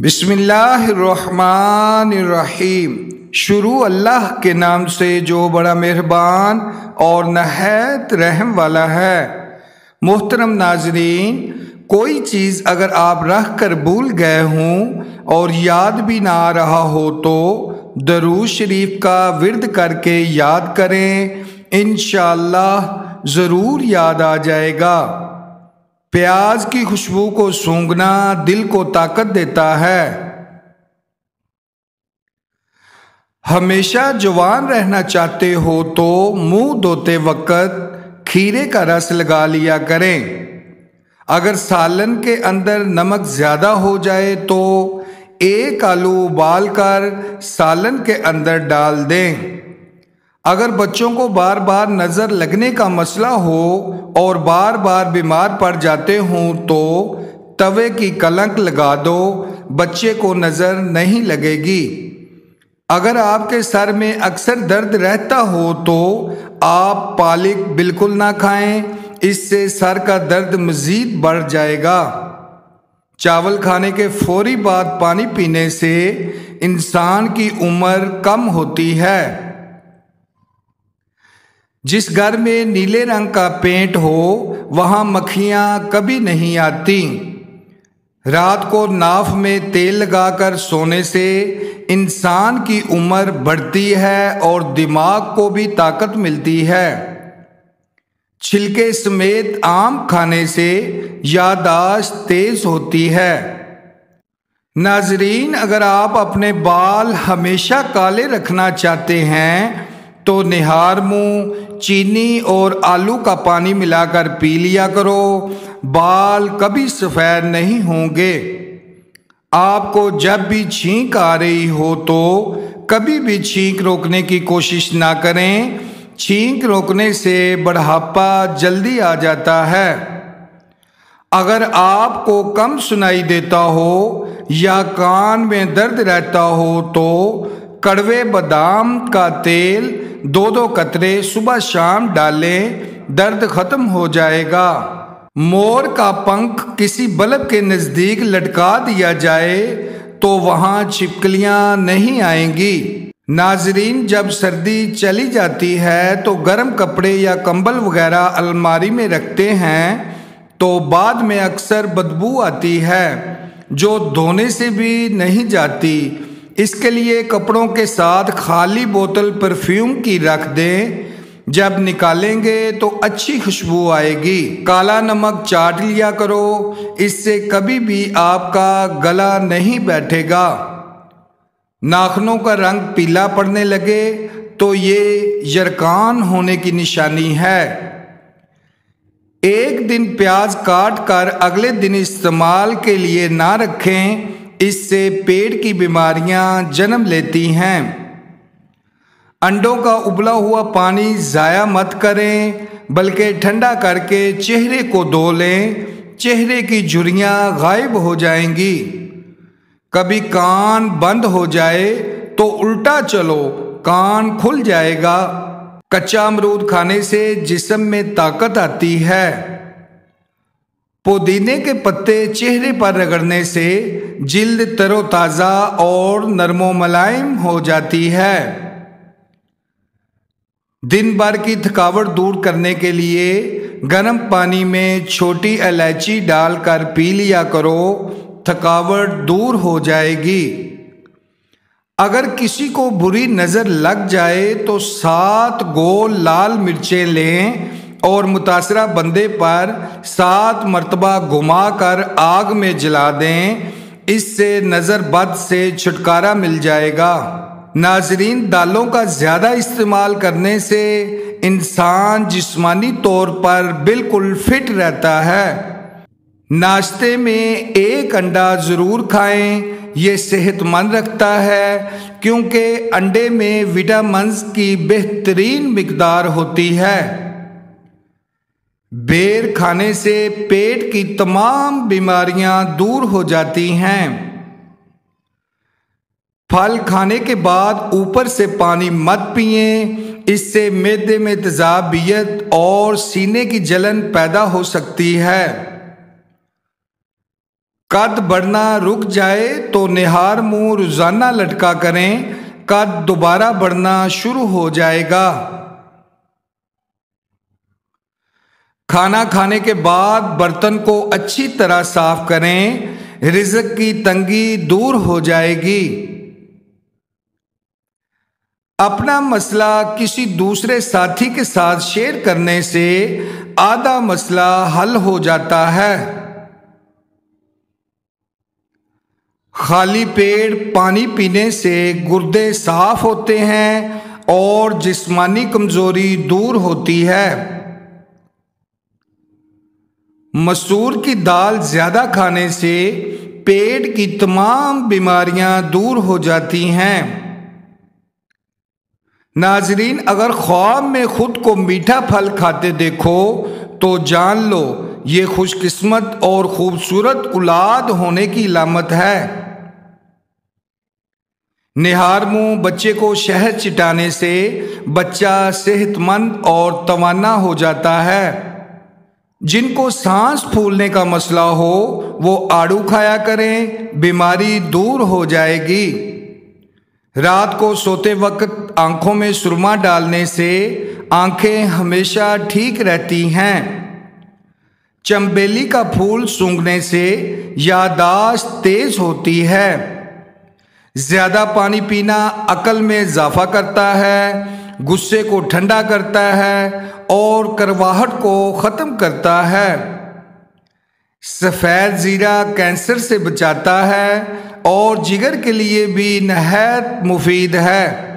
بسم اللہ الرحمن الرحیم۔ شروع اللہ کے نام سے جو بڑا مہربان اور نہایت رحم والا ہے۔ محترم ناظرین، کوئی چیز اگر آپ رکھ کر بھول گئے ہوں اور یاد بھی نہ آ رہا ہو تو درود شریف کا ورد کر کے یاد کریں، انشاءاللہ ضرور یاد آ جائے گا۔ پیاز کی خوشبو کو سونگھنا دل کو طاقت دیتا ہے۔ ہمیشہ جوان رہنا چاہتے ہو تو منہ دھوتے وقت کھیرے کا رس لگا لیا کریں۔ اگر سالن کے اندر نمک زیادہ ہو جائے تو ایک آلو ابال کر سالن کے اندر ڈال دیں۔ اگر بچوں کو بار بار نظر لگنے کا مسئلہ ہو اور بار بار بیمار پڑ جاتے ہوں تو توے کی کلنک لگا دو، بچے کو نظر نہیں لگے گی۔ اگر آپ کے سر میں اکثر درد رہتا ہو تو آپ پالک بالکل نہ کھائیں، اس سے سر کا درد مزید بڑھ جائے گا۔ چاول کھانے کے فوری بعد پانی پینے سے انسان کی عمر کم ہوتی ہے۔ جس گھر میں نیلے رنگ کا پینٹ ہو وہاں مکھیاں کبھی نہیں آتی۔ رات کو ناف میں تیل لگا کر سونے سے انسان کی عمر بڑھتی ہے اور دماغ کو بھی طاقت ملتی ہے۔ چھلکے سمیت آم کھانے سے یادداشت تیز ہوتی ہے۔ ناظرین، اگر آپ اپنے بال ہمیشہ کالے رکھنا چاہتے ہیں تو نہار منہ چینی اور آلو کا پانی ملا کر پی لیا کرو، بال کبھی سفید نہیں ہوں گے۔ آپ کو جب بھی چھینک آ رہی ہو تو کبھی بھی چھینک روکنے کی کوشش نہ کریں، چھینک روکنے سے بڑھاپا جلدی آ جاتا ہے۔ اگر آپ کو کم سنائی دیتا ہو یا کان میں درد رہتا ہو تو کڑوے بادام کا تیل 2 قطرے صبح شام ڈالیں، درد ختم ہو جائے گا۔ مور کا پنکھ کسی بلب کے نزدیک لٹکا دیا جائے تو وہاں چھپکلیاں نہیں آئیں گی۔ ناظرین، جب سردی چلی جاتی ہے تو گرم کپڑے یا کمبل وغیرہ الماری میں رکھتے ہیں تو بعد میں اکثر بدبو آتی ہے جو دھونے سے بھی نہیں جاتی۔ اس کے لیے کپڑوں کے ساتھ خالی بوتل پرفیوم کی رکھ دیں، جب نکالیں گے تو اچھی خوشبو آئے گی۔ کالا نمک چاٹ لیا کرو، اس سے کبھی بھی آپ کا گلا نہیں بیٹھے گا۔ ناخنوں کا رنگ پیلا پڑنے لگے تو یہ یرقان ہونے کی نشانی ہے۔ ایک دن پیاز کاٹ کر اگلے دن استعمال کے لیے نہ رکھیں، اس سے پیٹ کی بیماریاں جنم لیتی ہیں۔ انڈوں کا ابلا ہوا پانی ضائع مت کریں بلکہ ٹھنڈا کر کے چہرے کو دھو لیں، چہرے کی جھریاں غائب ہو جائیں گی۔ کبھی کان بند ہو جائے تو الٹا چلو، کان کھل جائے گا۔ کچا امرود کھانے سے جسم میں طاقت آتی ہے۔ پودینے کے پتے چہرے پر رگڑنے سے جلد تر و تازہ اور نرم و ملائم ہو جاتی ہے۔ دن بھر کی تھکاوٹ دور کرنے کے لیے گرم پانی میں چھوٹی الائچی ڈال کر پی لیا کرو، تھکاوٹ دور ہو جائے گی۔ اگر کسی کو بری نظر لگ جائے تو 7 گول لال مرچیں لیں اور متاثرہ بندے پر 7 مرتبہ گھما کر آگ میں جلا دیں، اس سے نظر بد سے چھٹکارا مل جائے گا۔ ناظرین، دالوں کا زیادہ استعمال کرنے سے انسان جسمانی طور پر بالکل فٹ رہتا ہے۔ ناشتے میں 1 انڈا ضرور کھائیں، یہ صحت مند رکھتا ہے کیونکہ انڈے میں وٹامنز کی بہترین مقدار ہوتی ہے۔ بیر کھانے سے پیٹ کی تمام بیماریاں دور ہو جاتی ہیں۔ پھل کھانے کے بعد اوپر سے پانی مت پئیں، اس سے معدے میں تیزابیت اور سینے کی جلن پیدا ہو سکتی ہے۔ قد بڑھنا رک جائے تو نہار منہ روزانہ لٹکا کریں، قد دوبارہ بڑھنا شروع ہو جائے گا۔ کھانا کھانے کے بعد برتن کو اچھی طرح صاف کریں، رزق کی تنگی دور ہو جائے گی۔ اپنا مسئلہ کسی دوسرے ساتھی کے ساتھ شیئر کرنے سے آدھا مسئلہ حل ہو جاتا ہے۔ خالی پیٹ پانی پینے سے گردے صاف ہوتے ہیں اور جسمانی کمزوری دور ہوتی ہے۔ مسور کی دال زیادہ کھانے سے پیٹ کی تمام بیماریاں دور ہو جاتی ہیں۔ ناظرین، اگر خواب میں خود کو میٹھا پھل کھاتے دیکھو تو جان لو یہ خوش قسمت اور خوبصورت اولاد ہونے کی علامت ہے۔ نہار منہ بچے کو شہد چٹانے سے بچہ صحت مند اور توانا ہو جاتا ہے۔ جن کو سانس پھولنے کا مسئلہ ہو وہ آڑو کھایا کریں، بیماری دور ہو جائے گی۔ رات کو سوتے وقت آنکھوں میں سرما ڈالنے سے آنکھیں ہمیشہ ٹھیک رہتی ہیں۔ چنبیلی کا پھول سونگھنے سے یادداشت تیز ہوتی ہے۔ زیادہ پانی پینا عقل میں اضافہ کرتا ہے، غصے کو ٹھنڈا کرتا ہے اور کرواہٹ کو ختم کرتا ہے۔ سفید زیرہ کینسر سے بچاتا ہے اور جگر کے لیے بھی نہایت مفید ہے۔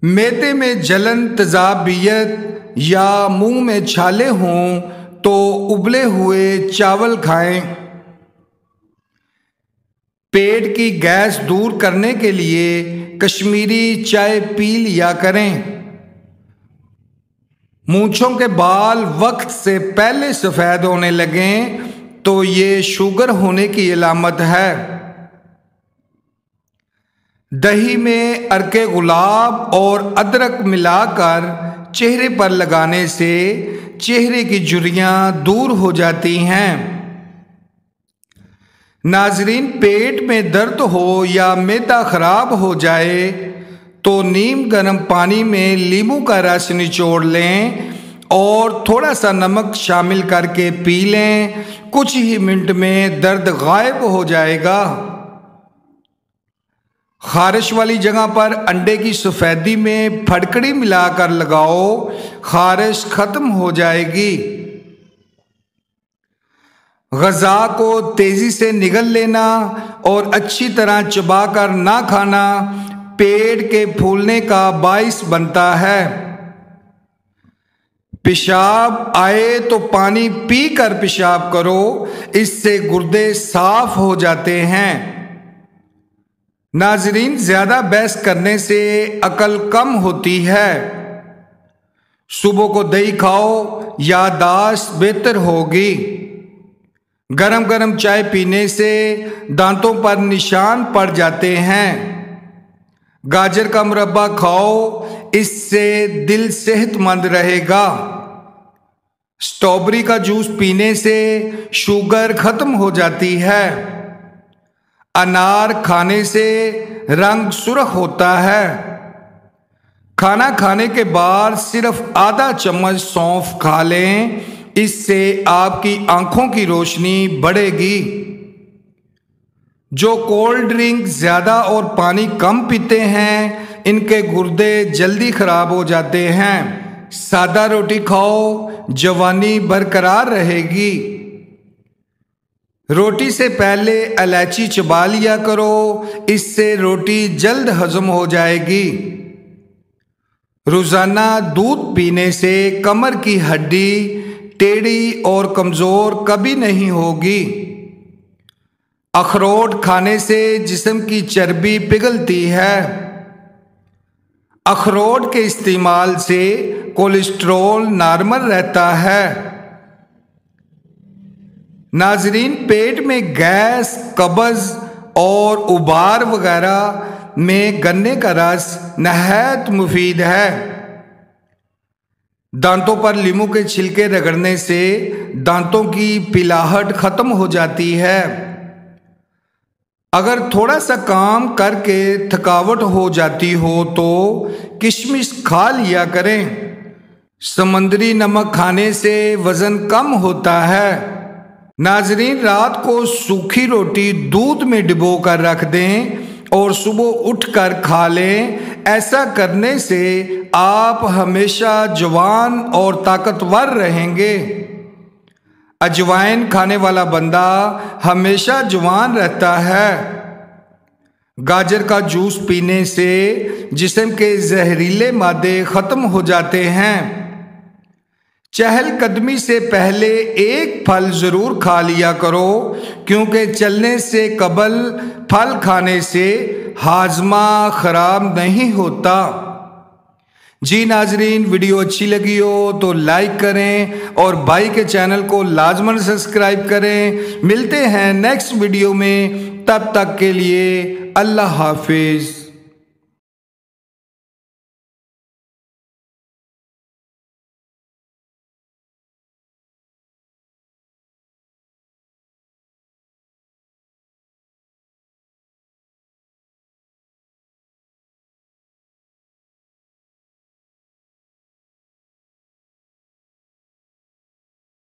معدے میں جلن، تیزابیت یا منہ میں چھالے ہوں تو ابلے ہوئے چاول کھائیں۔ پیٹ کی گیس دور کرنے کے لیے کشمیری چائے پی لیا کریں۔ مونچھوں کے بال وقت سے پہلے سفید ہونے لگیں تو یہ شوگر ہونے کی علامت ہے۔ دہی میں عرق گلاب اور ادرک ملا کر چہرے پر لگانے سے چہرے کی جھریاں دور ہو جاتی ہیں۔ ناظرین، پیٹ میں درد ہو یا معدہ خراب ہو جائے تو نیم گرم پانی میں لیموں کا رس نچوڑ لیں اور تھوڑا سا نمک شامل کر کے پی لیں، کچھ ہی منٹ میں درد غائب ہو جائے گا۔ خارش والی جگہ پر انڈے کی سفیدی میں پھٹکڑی ملا کر لگاؤ، خارش ختم ہو جائے گی۔ غذا کو تیزی سے نگل لینا اور اچھی طرح چبا کر نہ کھانا پیٹ کے پھولنے کا باعث بنتا ہے۔ پیشاب آئے تو پانی پی کر پیشاب کرو، اس سے گردے صاف ہو جاتے ہیں۔ ناظرین، زیادہ بحث کرنے سے عقل کم ہوتی ہے۔ صبح کو دہی کھاؤ، یادداشت بہتر ہوگی۔ گرم گرم چائے پینے سے دانتوں پر نشان پڑ جاتے ہیں۔ گاجر کا مربع کھاؤ، اس سے دل صحت مند رہے گا۔ اسٹرابیری کا جوس پینے سے شوگر ختم ہو جاتی ہے۔ انار کھانے سے رنگ سرخ ہوتا ہے۔ کھانا کھانے کے بعد صرف آدھا چمچ سونف کھا لیں، اس سے آپ کی آنکھوں کی روشنی بڑھے گی۔ جو کولڈ ڈرنک زیادہ اور پانی کم پیتے ہیں ان کے گردے جلدی خراب ہو جاتے ہیں۔ سادہ روٹی کھاؤ، جوانی برقرار رہے گی۔ روٹی سے پہلے الائچی چبا لیا کرو، اس سے روٹی جلد ہضم ہو جائے گی۔ روزانہ دودھ پینے سے کمر کی ہڈی ٹیڑھی اور کمزور کبھی نہیں ہوگی۔ اخروٹ کھانے سے جسم کی چربی پگھلتی ہے۔ اخروٹ کے استعمال سے کولیسٹرول نارمل رہتا ہے۔ ناظرین، پیٹ میں گیس، قبض اور ابار وغیرہ میں گنے کا رس نہایت مفید ہے۔ دانتوں پر لیموں کے چھلکے رگڑنے سے دانتوں کی پلاہٹ ختم ہو جاتی ہے۔ اگر تھوڑا سا کام کر کے تھکاوٹ ہو جاتی ہو تو کشمش کھا لیا کریں۔ سمندری نمک کھانے سے وزن کم ہوتا ہے۔ ناظرین، رات کو سوکھی روٹی دودھ میں ڈبو کر رکھ دیں اور صبح اٹھ کر کھا لیں۔ ایسا کرنے سے آپ ہمیشہ جوان اور طاقتور رہیں گے۔ اجوائن کھانے والا بندہ ہمیشہ جوان رہتا ہے۔ گاجر کا جوس پینے سے جسم کے زہریلے مادے ختم ہو جاتے ہیں۔ چہل قدمی سے پہلے ایک پھل ضرور کھا لیا کرو، کیونکہ چلنے سے قبل پھل کھانے سے ہاضمہ خراب نہیں ہوتا۔ جی ناظرین، ویڈیو اچھی لگی ہو تو لائک کریں اور بھائی کے چینل کو لازماً سبسکرائب کریں۔ ملتے ہیں نیکسٹ ویڈیو میں، تب تک کے لیے اللہ حافظ۔